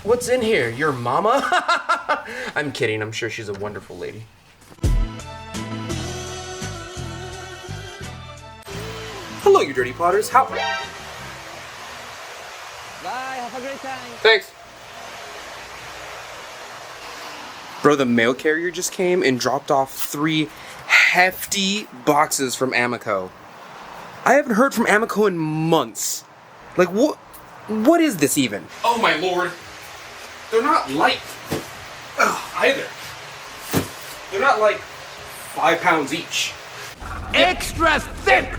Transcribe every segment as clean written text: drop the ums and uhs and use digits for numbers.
What's in here? Your mama? I'm kidding. I'm sure she's a wonderful lady. Hello, you dirty potters. How? Bye, have a great time. Thanks. Bro, the mail carrier just came and dropped off 3 hefty boxes from Amaco. I haven't heard from Amaco in months. Like, what is this even? Oh my lord. They're not light either. They're not like 5 pounds each. Extra thick!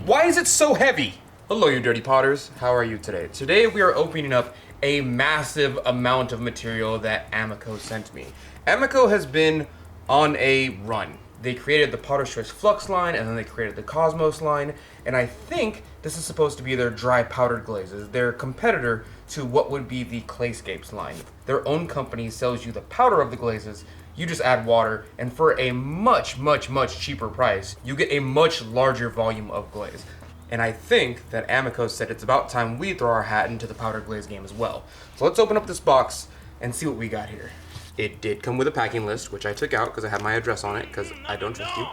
Why is it so heavy? Hello, you dirty potters. How are you today? Today we are opening up a massive amount of material that Amaco sent me. Amaco has been on a run. They created the Potter's Choice Flux line, and then they created the Cosmos line, and I think this is supposed to be their dry powdered glazes, their competitor to what would be the Clayscapes line. Their own company sells you the powder of the glazes, you just add water, and for a much, much, much cheaper price, you get a much larger volume of glaze. And I think that Amaco said it's about time we throw our hat into the powdered glaze game as well. So let's open up this box and see what we got here. It did come with a packing list, which I took out because I had my address on it, because I don't trust you.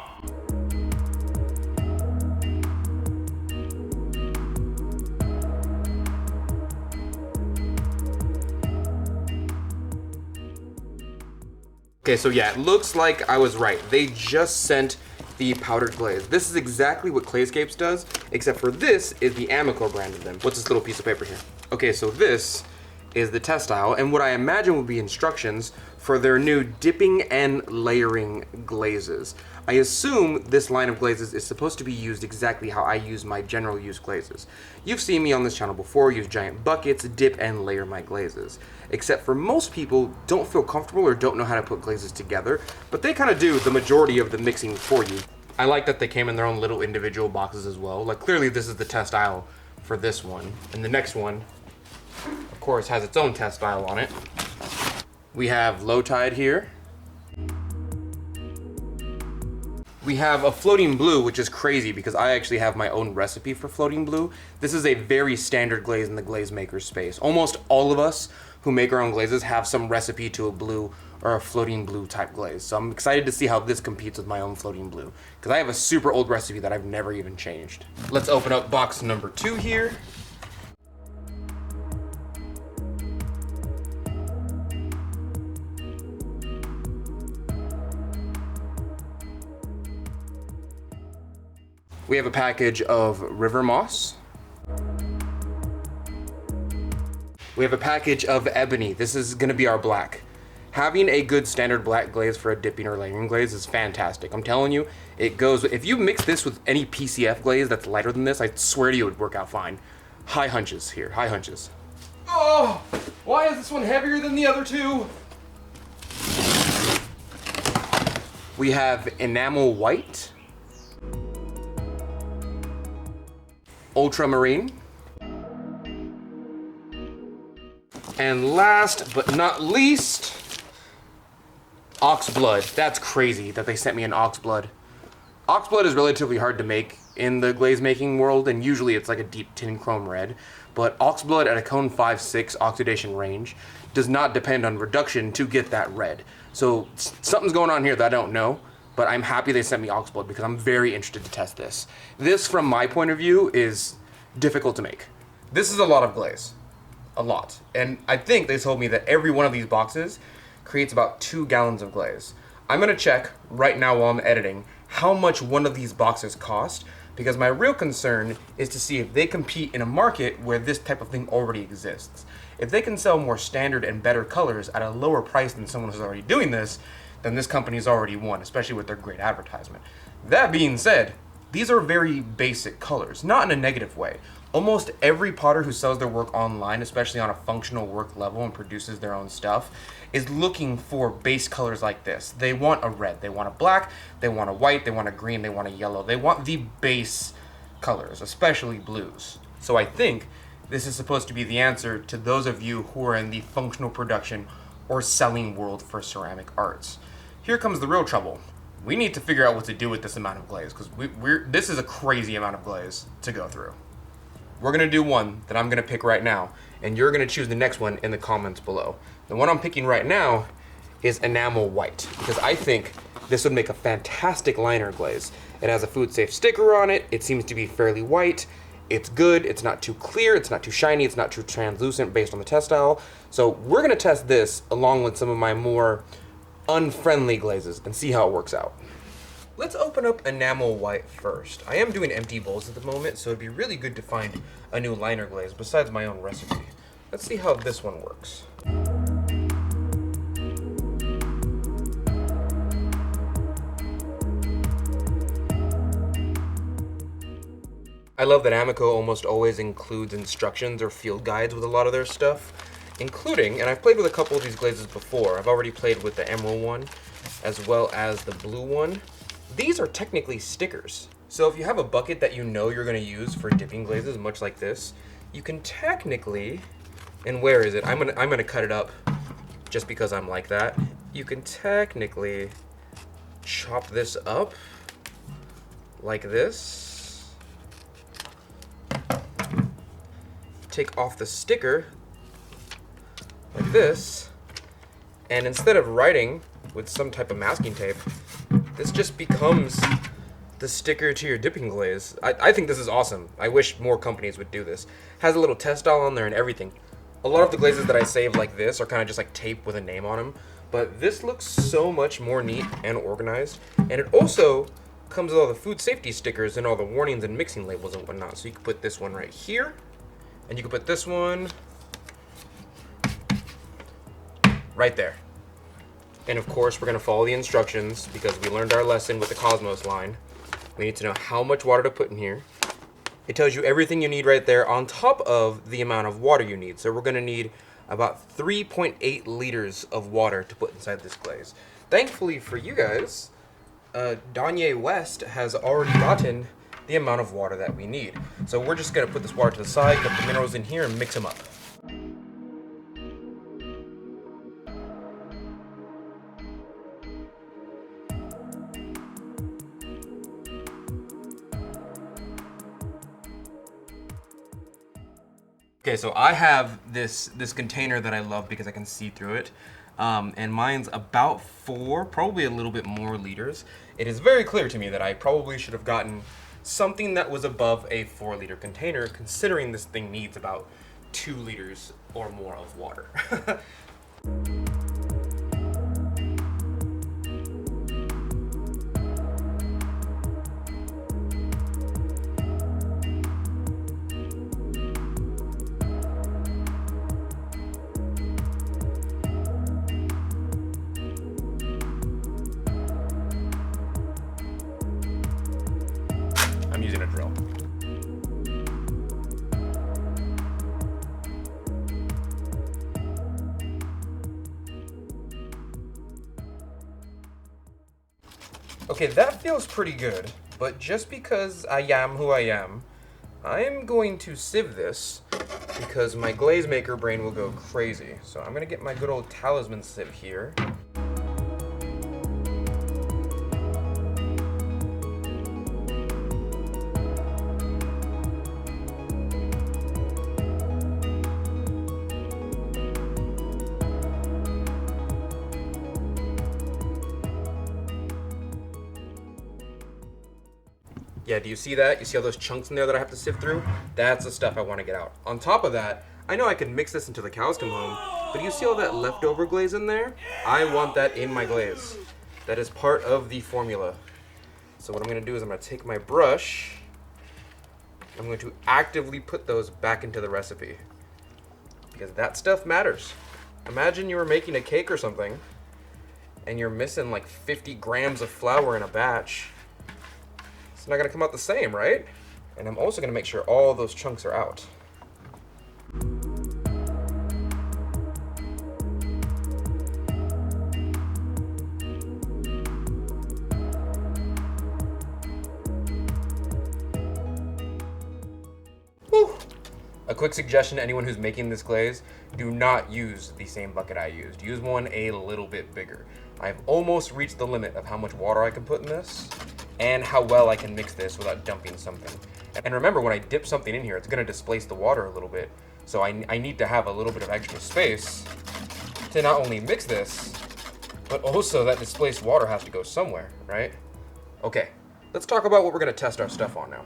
Okay, so yeah, it looks like I was right. They just sent the powdered glaze. This is exactly what Clayscapes does, except for this is the Amaco brand of them. What's this little piece of paper here? Okay, so this is the test style, and what I imagine will be instructions for their new dipping and layering glazes. I assume this line of glazes is supposed to be used exactly how I use my general use glazes. You've seen me on this channel before use giant buckets, dip and layer my glazes. Except for most people don't feel comfortable or don't know how to put glazes together, but they kind of do the majority of the mixing for you. I like that they came in their own little individual boxes as well. Like clearly this is the test aisle for this one, and the next one of course has its own test style on it. We have low tide here. We have a floating blue, which is crazy because I actually have my own recipe for floating blue. This is a very standard glaze in the glaze maker space. Almost all of us who make our own glazes have some recipe to a blue or a floating blue type glaze. So I'm excited to see how this competes with my own floating blue, because I have a super old recipe that I've never even changed. Let's open up box number 2 here. We have a package of river moss. We have a package of ebony. This is gonna be our black. Having a good standard black glaze for a dipping or layering glaze is fantastic. I'm telling you, it goes, if you mix this with any PCF glaze that's lighter than this, I swear to you it would work out fine. High hunches here, high hunches. Oh, why is this one heavier than the other two? We have enamel white, ultramarine, and last but not least, ox blood. That's crazy that they sent me an ox blood. Ox blood is relatively hard to make in the glaze making world, and usually it's like a deep tin chrome red, but ox blood at a cone 5-6 oxidation range does not depend on reduction to get that red. So something's going on here that I don't know, but I'm happy they sent me ox blood because I'm very interested to test this. This, from my point of view, is difficult to make. This is a lot of glaze. A lot. And I think they told me that every one of these boxes creates about 2 gallons of glaze. I'm gonna check right now while I'm editing how much one of these boxes cost, because my real concern is to see if they compete in a market where this type of thing already exists. If they can sell more standard and better colors at a lower price than someone who's already doing this, then this company's already won, especially with their great advertisement. That being said, these are very basic colors, not in a negative way. Almost every potter who sells their work online, especially on a functional work level and produces their own stuff, is looking for base colors like this. They want a red, they want a black, they want a white, they want a green, they want a yellow. They want the base colors, especially blues. So I think this is supposed to be the answer to those of you who are in the functional production or selling world for ceramic arts. Here comes the real trouble. We need to figure out what to do with this amount of glaze, because this is a crazy amount of glaze to go through. we're gonna do one that I'm gonna pick right now, and you're gonna choose the next one in the comments below. The one I'm picking right now is enamel white, because I think this would make a fantastic liner glaze. It has a food safe sticker on it. It seems to be fairly white. It's good. It's not too clear. It's not too shiny. It's not too translucent based on the test style. So we're gonna test this along with some of my more unfriendly glazes and see how it works out. Let's open up enamel white first. I am doing empty bowls at the moment, so it'd be really good to find a new liner glaze besides my own recipe. Let's see how this one works. I love that Amaco almost always includes instructions or field guides with a lot of their stuff, including, and I've played with a couple of these glazes before. I've already played with the emerald one as well as the blue one. These are technically stickers. So if you have a bucket that you know you're gonna use for dipping glazes, much like this, you can technically, and where is it? I'm gonna cut it up just because I'm like that. You can technically chop this up like this. Take off the sticker like this, and instead of writing with some type of masking tape, this just becomes the sticker to your dipping glaze. I think this is awesome. I wish more companies would do this. Has a little test style on there and everything. A lot of the glazes that I save like this are kind of just like tape with a name on them, but this looks so much more neat and organized. And it also comes with all the food safety stickers and all the warnings and mixing labels and whatnot. So you can put this one right here, and you can put this one right there. And of course, we're gonna follow the instructions because we learned our lesson with the Cosmos line. We need to know how much water to put in here. It tells you everything you need right there on top of the amount of water you need. So we're gonna need about 3.8 liters of water to put inside this glaze. Thankfully for you guys, Danye West has already gotten the amount of water that we need. So we're just gonna put this water to the side, put the minerals in here and mix them up. Okay, so I have this container that I love because I can see through it. And mine's about 4, probably a little bit more liters. It is very clear to me that I probably should have gotten something that was above a 4-liter container, considering this thing needs about 2 liters or more of water. I'm using a drill. Okay, that feels pretty good, but just because I am who I am going to sieve this because my glaze maker brain will go crazy. So I'm gonna get my good old talisman sieve here. Yeah, do you see that? You see all those chunks in there that I have to sift through? That's the stuff I want to get out. On top of that, I know I can mix this until the cows come home, but you see all that leftover glaze in there? I want that in my glaze. That is part of the formula. So what I'm going to do is I'm going to take my brush, I'm going to actively put those back into the recipe. Because that stuff matters. Imagine you were making a cake or something, and you're missing like 50 grams of flour in a batch. It's not gonna come out the same, right? And I'm also gonna make sure all those chunks are out. Whew. A quick suggestion to anyone who's making this glaze, do not use the same bucket I used. Use one a little bit bigger. I've almost reached the limit of how much water I can put in this, and how well I can mix this without dumping something. And remember, when I dip something in here, it's gonna displace the water a little bit. So I need to have a little bit of extra space to not only mix this, but also that displaced water has to go somewhere, right? Okay, let's talk about what we're gonna test our stuff on now.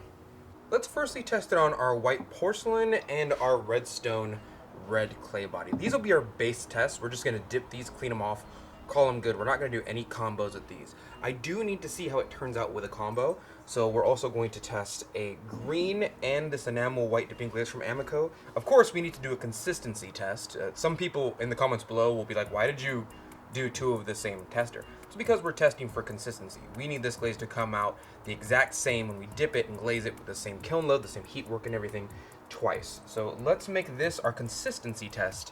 Let's firstly test it on our white porcelain and our redstone red clay body. These will be our base tests. We're just gonna dip these, clean them off, call them good. We're not gonna do any combos with these. I do need to see how it turns out with a combo. So we're also going to test a green and this enamel white dipping glaze from Amaco. Of course, we need to do a consistency test. Some people in the comments below will be like, why did you do two of the same tester? It's because we're testing for consistency. We need this glaze to come out the exact same when we dip it and glaze it with the same kiln load, the same heat work and everything twice. So let's make this our consistency test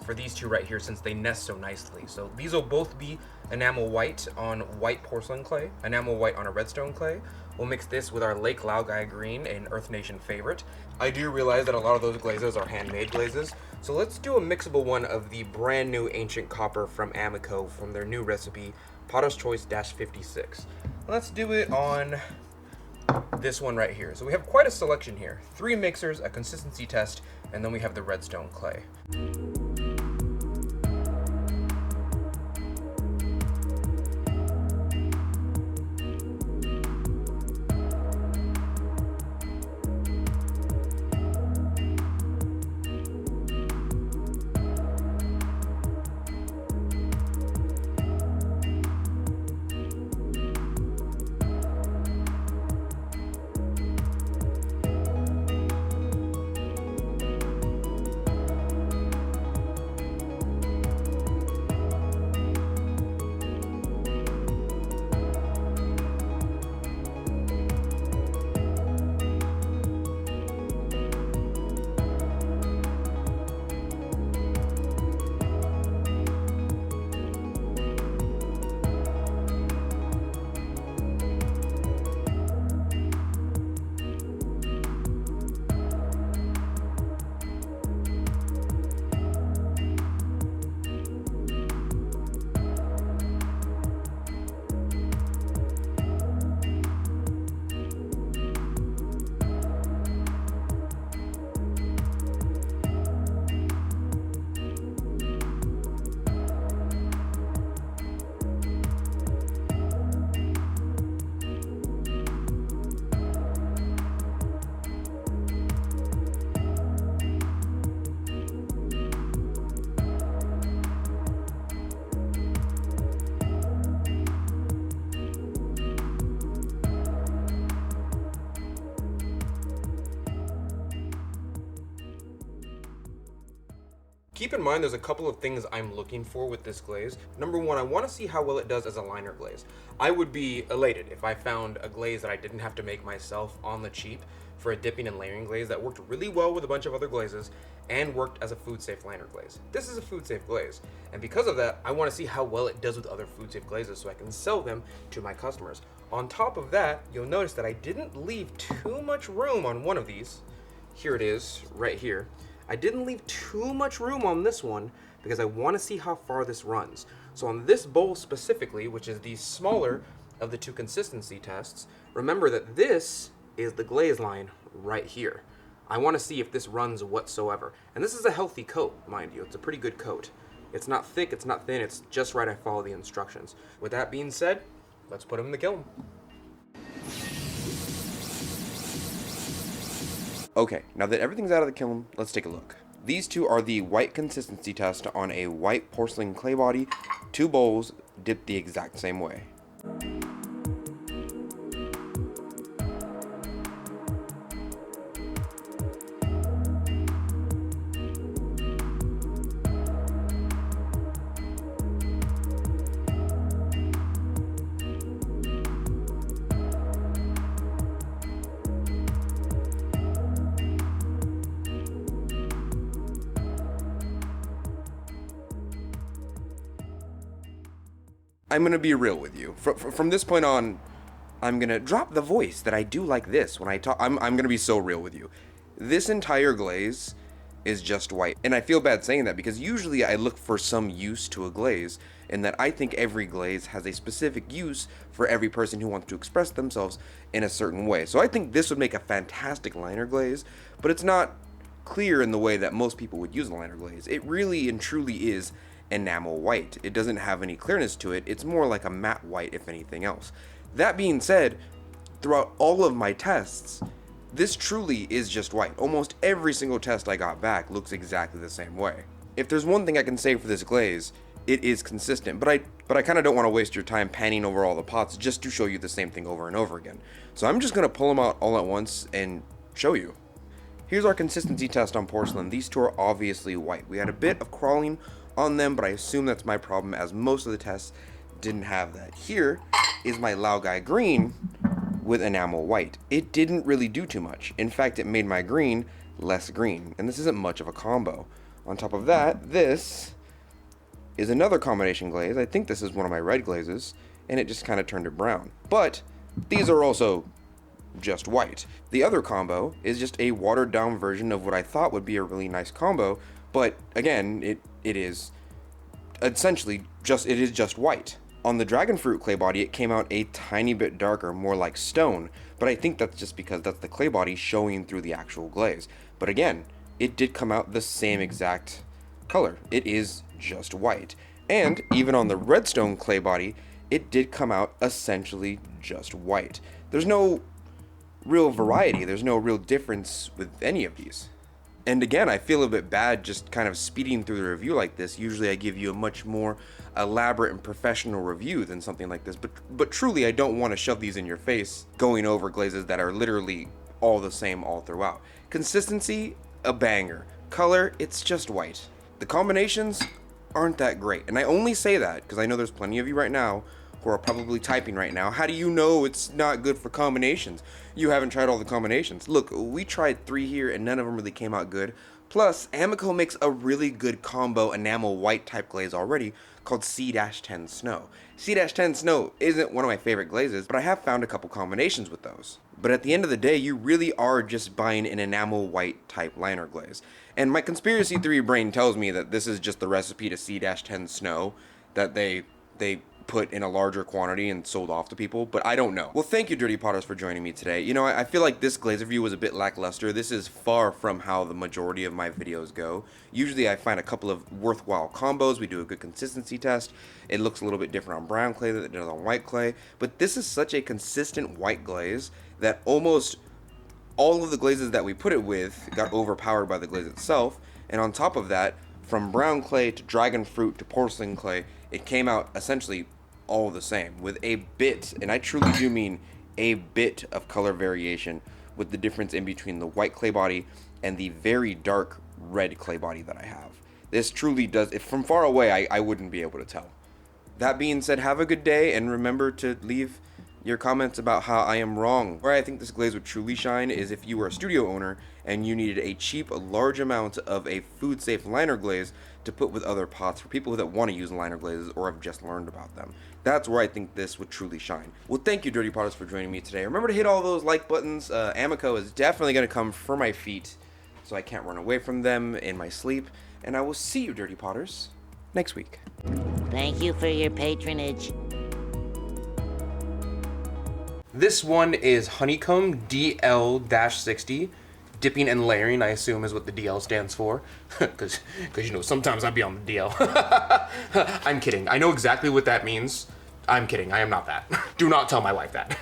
for these two right here, since they nest so nicely. So these will both be enamel white on white porcelain clay, enamel white on a redstone clay. We'll mix this with our Lake Laogai green, an Earth Nation favorite. I do realize that a lot of those glazes are handmade glazes, so let's do a mixable one of the brand new ancient copper from Amaco from their new recipe, Potter's Choice-56. Let's do it on this one right here. So we have quite a selection here. 3 mixers, a consistency test, and then we have the redstone clay. Keep in mind, there's a couple of things I'm looking for with this glaze. Number one, I want to see how well it does as a liner glaze. I would be elated if I found a glaze that I didn't have to make myself on the cheap for a dipping and layering glaze that worked really well with a bunch of other glazes and worked as a food-safe liner glaze. This is a food-safe glaze, and because of that, I want to see how well it does with other food-safe glazes so I can sell them to my customers. On top of that, you'll notice that I didn't leave too much room on one of these. Here it is, right here. I didn't leave too much room on this one because I want to see how far this runs. So on this bowl specifically, which is the smaller of the two consistency tests, remember that this is the glaze line right here. I want to see if this runs whatsoever. And this is a healthy coat, mind you. It's a pretty good coat. It's not thick, it's not thin, it's just right. I follow the instructions. With that being said, let's put them in the kiln. Okay, now that everything's out of the kiln, let's take a look. These two are the white consistency test on a white porcelain clay body, 2 bowls dipped the exact same way. I'm gonna be real with you. From this point on, I'm gonna drop the voice that I do like this when I talk. I'm gonna be so real with you. This entire glaze is just white. And I feel bad saying that because usually I look for some use to a glaze, and that I think every glaze has a specific use for every person who wants to express themselves in a certain way. So I think this would make a fantastic liner glaze, but it's not clear in the way that most people would use a liner glaze. It really and truly is enamel white. It doesn't have any clearness to it. It's more like a matte white, if anything else. That being said, throughout all of my tests, this truly is just white. Almost every single test I got back looks exactly the same way. If there's one thing I can say for this glaze, it is consistent, but I kind of don't want to waste your time panning over all the pots just to show you the same thing over and over again. So I'm just going to pull them out all at once and show you. Here's our consistency test on porcelain. These two are obviously white. We had a bit of crawling on them, but I assume that's my problem as most of the tests didn't have that. Here is my Laogai green with enamel white. It didn't really do too much. In fact, it made my green less green, and this isn't much of a combo. On top of that, this is another combination glaze. I think this is one of my red glazes, and it just kind of turned it brown. But these are also just white. The other combo is just a watered down version of what I thought would be a really nice combo, but again, it is essentially just white. On the dragon fruit clay body, it came out a tiny bit darker, more like stone, but I think that's just because that's the clay body showing through the actual glaze. But again, it did come out the same exact color. It is just white. And even on the redstone clay body, it did come out essentially just white. There's no real variety. There's no real difference with any of these. And again, I feel a bit bad just kind of speeding through the review like this. Usually I give you a much more elaborate and professional review than something like this, but truly I don't want to shove these in your face going over glazes that are literally all the same all throughout. Consistency, a banger. Color, it's just white. The combinations aren't that great, and I only say that because I know there's plenty of you right now who are probably typing right now, how do you know it's not good for combinations? You haven't tried all the combinations. Look, we tried 3 here and none of them really came out good. Plus, Amaco makes a really good combo enamel white type glaze already called C-10 Snow. C-10 Snow isn't one of my favorite glazes, but I have found a couple combinations with those. But at the end of the day, you really are just buying an enamel white type liner glaze. And my conspiracy theory brain tells me that this is just the recipe to C-10 Snow that they put in a larger quantity and sold off to people, but I don't know. Well, thank you, Dirty Potters, for joining me today. You know, I feel like this glaze review was a bit lackluster. This is far from how the majority of my videos go. Usually I find a couple of worthwhile combos. We do a good consistency test. It looks a little bit different on brown clay than it does on white clay, but this is such a consistent white glaze that almost all of the glazes that we put it with got overpowered by the glaze itself, and on top of that, from brown clay to dragon fruit to porcelain clay, it came out essentially all the same, with a bit, and I truly do mean a bit of color variation with the difference in between the white clay body and the very dark red clay body that I have. This truly does, if from far away, I wouldn't be able to tell. That being said, have a good day, and remember to leave your comments about how I am wrong. Where I think this glaze would truly shine is if you were a studio owner and you needed a cheap, large amount of a food-safe liner glaze to put with other pots for people that want to use liner glazes or have just learned about them. That's where I think this would truly shine. Well, thank you, Dirty Potters, for joining me today. Remember to hit all those like buttons. Amaco is definitely going to come for my feet, so I can't run away from them in my sleep. And I will see you, Dirty Potters, next week. Thank you for your patronage. This one is Honeycomb DL-60. Dipping and layering, I assume, is what the DL stands for. Because you know, sometimes I'd be on the DL. I'm kidding. I know exactly what that means. I'm kidding. I am not that. Do not tell my wife that.